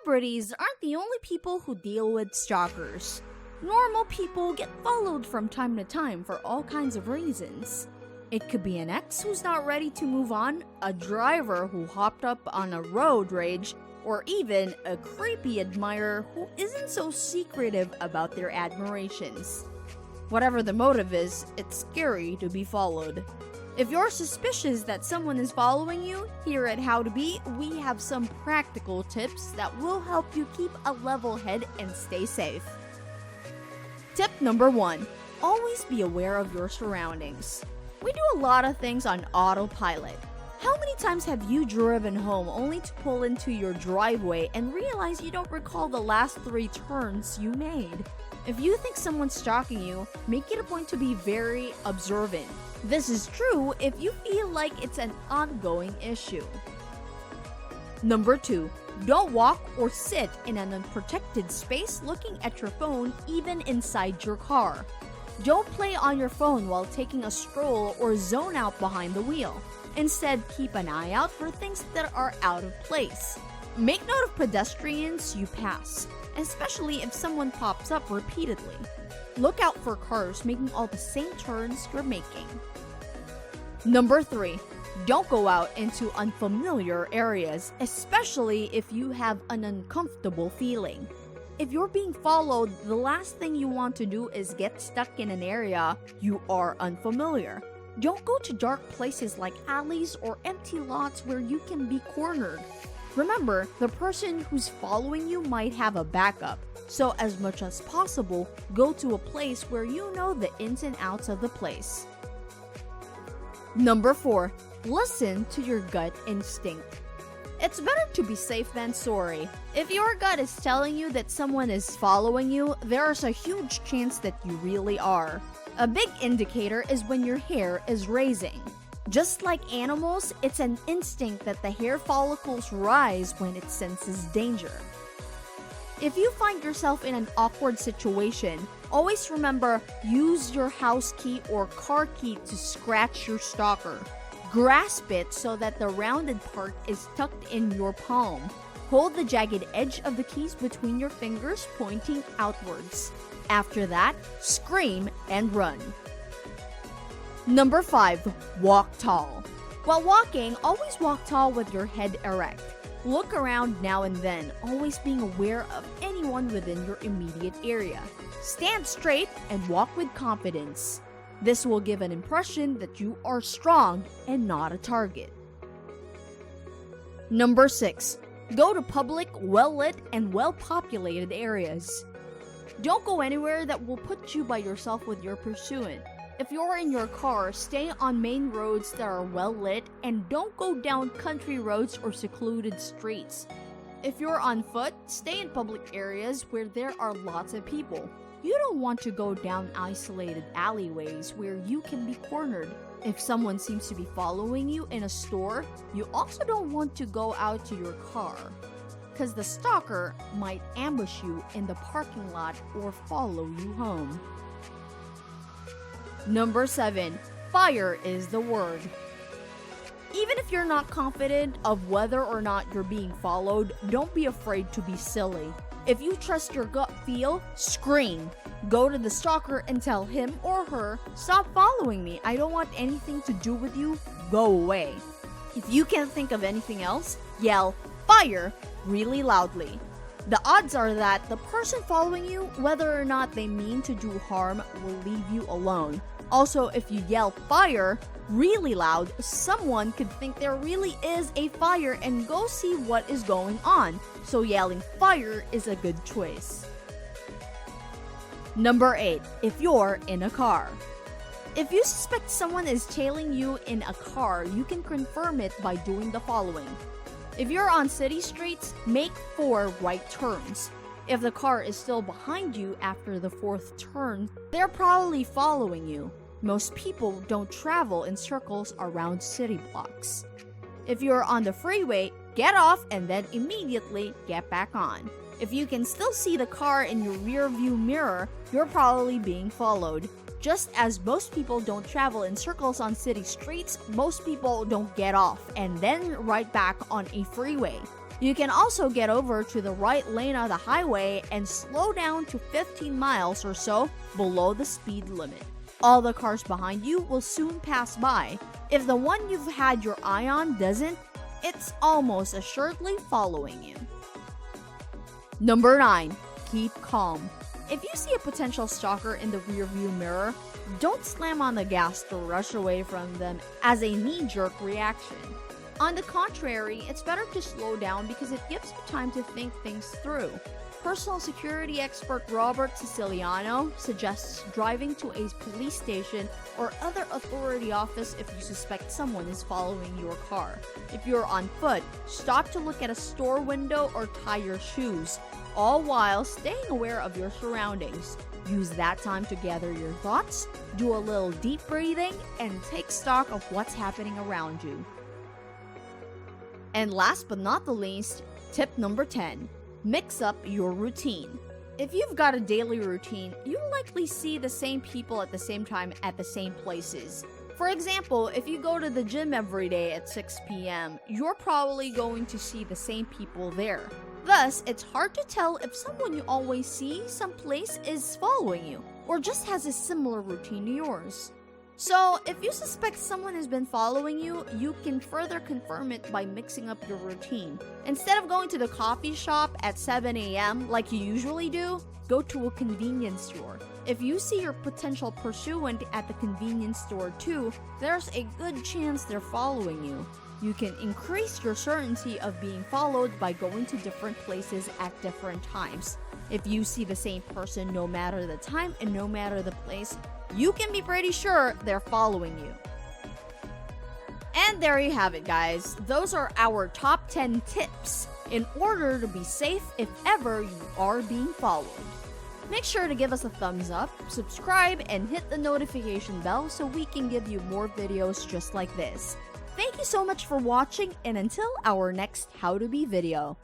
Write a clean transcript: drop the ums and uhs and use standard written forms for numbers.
Celebrities aren't the only people who deal with stalkers. Normal people get followed from time to time for all kinds of reasons. It could be an ex who's not ready to move on, a driver who hopped up on a road rage, or even a creepy admirer who isn't so secretive about their admirations. Whatever the motive is, it's scary to be followed. If you're suspicious that someone is following you, here at How to Be, we have some practical tips that will help you keep a level head and stay safe. Tip number 1. Always be aware of your surroundings. We do a lot of things on autopilot. How many times have you driven home only to pull into your driveway and realize you don't recall the last 3 turns you made? If you think someone's stalking you, make it a point to be very observant. This is true if you feel like it's an ongoing issue. Number 2. Don't walk or sit in an unprotected space looking at your phone even inside your car. Don't play on your phone while taking a stroll or zone out behind the wheel. Instead, keep an eye out for things that are out of place. Make note of pedestrians you pass, especially if someone pops up repeatedly. Look out for cars making all the same turns you're making. Number 3. Don't go out into unfamiliar areas, especially if you have an uncomfortable feeling. If you're being followed, the last thing you want to do is get stuck in an area you are unfamiliar. Don't go to dark places like alleys or empty lots where you can be cornered. Remember, the person who's following you might have a backup, so as much as possible, go to a place where you know the ins and outs of the place. Number 4. Listen to your gut instinct. It's better to be safe than sorry. If your gut is telling you that someone is following you, there's a huge chance that you really are. A big indicator is when your hair is raising. Just like animals, it's an instinct that the hair follicles rise when it senses danger. If you find yourself in an awkward situation, always remember, use your house key or car key to scratch your stalker. Grasp it so that the rounded part is tucked in your palm. Hold the jagged edge of the keys between your fingers, pointing outwards. After that, scream and run. Number 5. Walk tall. While walking, always walk tall with your head erect. Look around now and then, always being aware of anyone within your immediate area. Stand straight and walk with confidence. This will give an impression that you are strong and not a target. Number 6. Go to public, well-lit, and well-populated areas. Don't go anywhere that will put you by yourself with your pursuant. If you're in your car, stay on main roads that are well lit and don't go down country roads or secluded streets. If you're on foot, stay in public areas where there are lots of people. You don't want to go down isolated alleyways where you can be cornered. If someone seems to be following you in a store, you also don't want to go out to your car, because the stalker might ambush you in the parking lot or follow you home. Number 7. Fire is the word. Even if you're not confident of whether or not you're being followed, don't be afraid to be silly. If you trust your gut feel, scream. Go to the stalker and tell him or her, "Stop following me. I don't want anything to do with you. Go away." If you can't think of anything else, yell "fire" really loudly. The odds are that the person following you, whether or not they mean to do harm, will leave you alone. Also, if you yell "fire" really loud, someone could think there really is a fire and go see what is going on. So yelling "fire" is a good choice. Number 8. If you're in a car. If you suspect someone is tailing you in a car, you can confirm it by doing the following. If you're on city streets, make 4 right turns. If the car is still behind you after the 4th turn, they're probably following you. Most people don't travel in circles around city blocks. If you're on the freeway, get off and then immediately get back on. If you can still see the car in your rear view mirror, you're probably being followed. Just as most people don't travel in circles on city streets, most people don't get off and then right back on a freeway. You can also get over to the right lane of the highway and slow down to 15 miles or so below the speed limit. All the cars behind you will soon pass by. If the one you've had your eye on doesn't, it's almost assuredly following you. Number 9. Keep calm. If you see a potential stalker in the rearview mirror, don't slam on the gas to rush away from them as a knee-jerk reaction. On the contrary, it's better to slow down because it gives you time to think things through. Personal security expert Robert Siciliano suggests driving to a police station or other authority office if you suspect someone is following your car. If you're on foot, stop to look at a store window or tie your shoes, all while staying aware of your surroundings. Use that time to gather your thoughts, do a little deep breathing, and take stock of what's happening around you. And last but not the least, tip number 10. Mix up your routine. If you've got a daily routine, you'll likely see the same people at the same time at the same places. For example, if you go to the gym every day at 6 p.m., you're probably going to see the same people there. Thus, it's hard to tell if someone you always see someplace is following you, or just has a similar routine to yours. So, if you suspect someone has been following you, you can further confirm it by mixing up your routine. Instead of going to the coffee shop at 7 a.m. like you usually do, go to a convenience store. If you see your potential pursuant at the convenience store too, there's a good chance they're following you. You can increase your certainty of being followed by going to different places at different times. If you see the same person no matter the time and no matter the place, you can be pretty sure they're following you. And there you have it, guys. Those are our top 10 tips in order to be safe if ever you are being followed. Make sure to give us a thumbs up, subscribe, and hit the notification bell so we can give you more videos just like this. Thank you so much for watching, and until our next How to Be video.